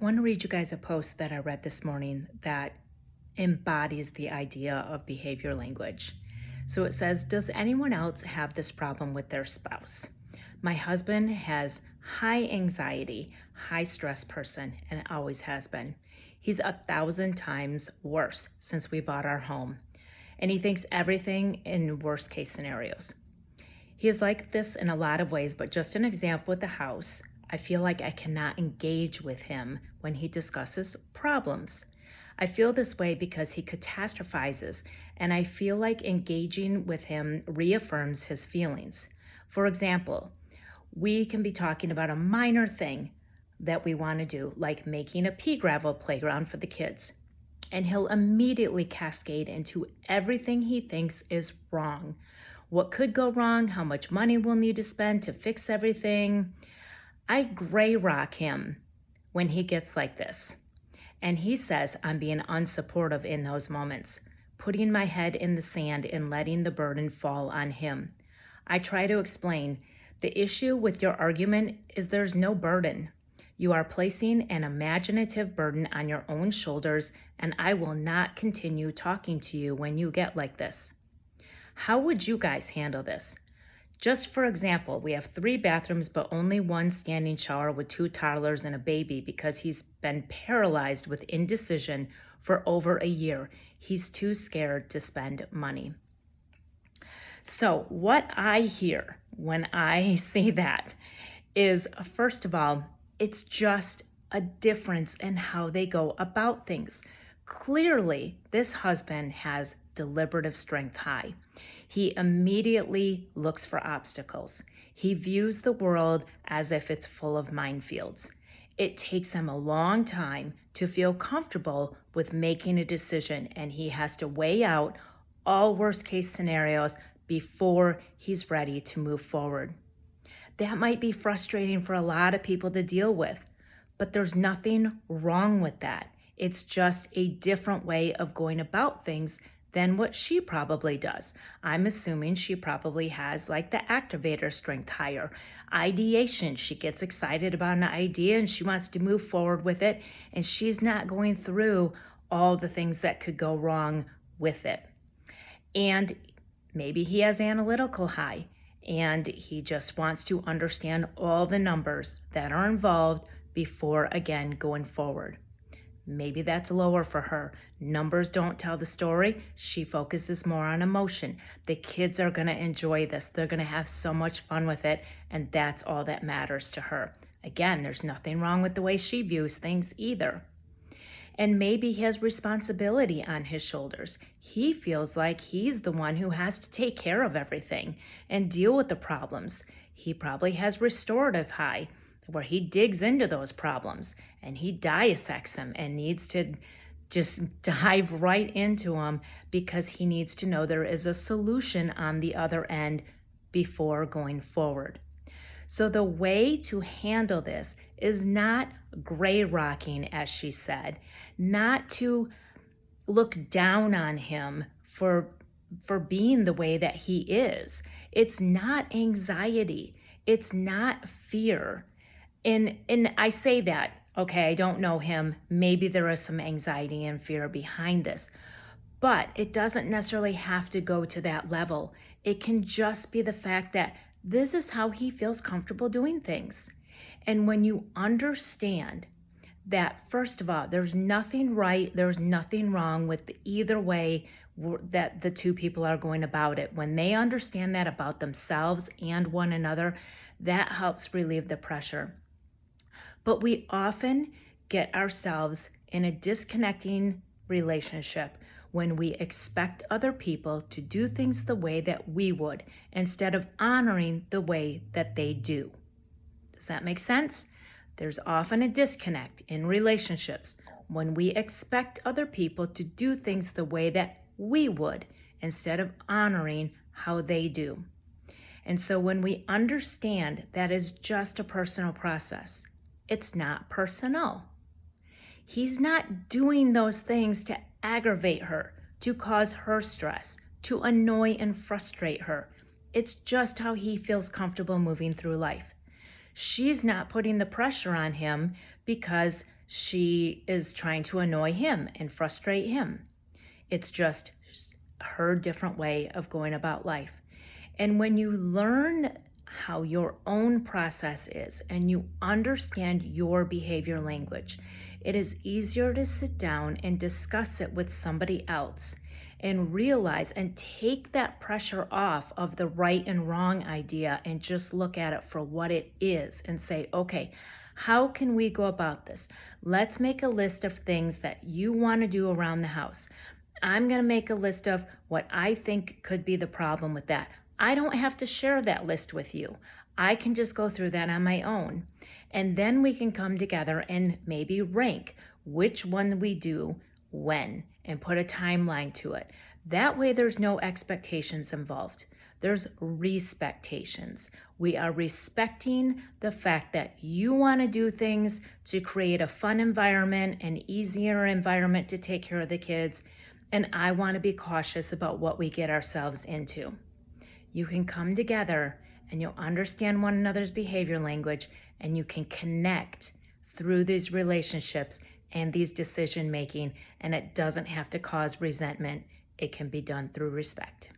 want to read you guys a post that I read this morning that embodies the idea of behavior language. So it says, does anyone else have this problem with their spouse? My husband has high anxiety, high stress person, and always has been. He's 1,000 times worse since we bought our home, and he thinks everything in worst case scenarios. He is like this in a lot of ways, but just an example with the house, I feel like I cannot engage with him when he discusses problems. I feel this way because he catastrophizes, and I feel like engaging with him reaffirms his feelings. For example, we can be talking about a minor thing that we want to do, like making a pea gravel playground for the kids, and he'll immediately cascade into everything he thinks is wrong. What could go wrong, how much money we'll need to spend to fix everything. I gray rock him when he gets like this. And he says I'm being unsupportive in those moments, putting my head in the sand and letting the burden fall on him. I try to explain, the issue with your argument is there's no burden. You are placing an imaginative burden on your own shoulders, and I will not continue talking to you when you get like this. How would you guys handle this? Just for example, we have 3 bathrooms, but only 1 standing shower with 2 toddlers and a baby because he's been paralyzed with indecision for over a year. He's too scared to spend money. So what I hear when I see that is, first of all, it's just a difference in how they go about things. Clearly, this husband has deliberative strength high. He immediately looks for obstacles. He views the world as if it's full of minefields. It takes him a long time to feel comfortable with making a decision, and he has to weigh out all worst case scenarios before he's ready to move forward. That might be frustrating for a lot of people to deal with, but there's nothing wrong with that. It's just a different way of going about things than what she probably does. I'm assuming she probably has like the activator strength higher. Ideation, she gets excited about an idea and she wants to move forward with it, and she's not going through all the things that could go wrong with it. And maybe he has analytical high, and he just wants to understand all the numbers that are involved before, again, going forward. Maybe that's lower for her. Numbers don't tell the story. She focuses more on emotion. The kids are going to enjoy this. They're going to have so much fun with it, and that's all that matters to her. Again, there's nothing wrong with the way she views things either. And maybe he has responsibility on his shoulders. He feels like he's the one who has to take care of everything and deal with the problems. He probably has restorative high, where he digs into those problems and he dissects them and needs to just dive right into them because he needs to know there is a solution on the other end before going forward. So the way to handle this is not gray rocking, as she said, not to look down on him for being the way that he is. It's not anxiety. It's not fear. And I say that, okay, I don't know him. Maybe there is some anxiety and fear behind this, but it doesn't necessarily have to go to that level. It can just be the fact that this is how he feels comfortable doing things. And when you understand that, first of all, there's nothing right, there's nothing wrong with either way that the two people are going about it. When they understand that about themselves and one another, that helps relieve the pressure. But we often get ourselves in a disconnecting relationship when we expect other people to do things the way that we would instead of honoring the way that they do. Does that make sense? There's often a disconnect in relationships when we expect other people to do things the way that we would instead of honoring how they do. And so when we understand that is just a personal process, it's not personal. He's not doing those things to aggravate her, to cause her stress, to annoy and frustrate her. It's just how he feels comfortable moving through life. She's not putting the pressure on him because she is trying to annoy him and frustrate him. It's just her different way of going about life. And when you learn how your own process is and you understand your behavior language, it is easier to sit down and discuss it with somebody else and realize and take that pressure off of the right and wrong idea and just look at it for what it is and say, okay, how can we go about this? Let's make a list of things that you want to do around the house. I'm going to make a list of what I think could be the problem with that. I don't have to share that list with you. I can just go through that on my own. And then we can come together and maybe rank which one we do when and put a timeline to it. That way there's no expectations involved. There's respectations. We are respecting the fact that you want to do things to create a fun environment, an easier environment to take care of the kids, and I want to be cautious about what we get ourselves into. You can come together and you'll understand one another's behavior language, and you can connect through these relationships and these decision making, and it doesn't have to cause resentment. It can be done through respect.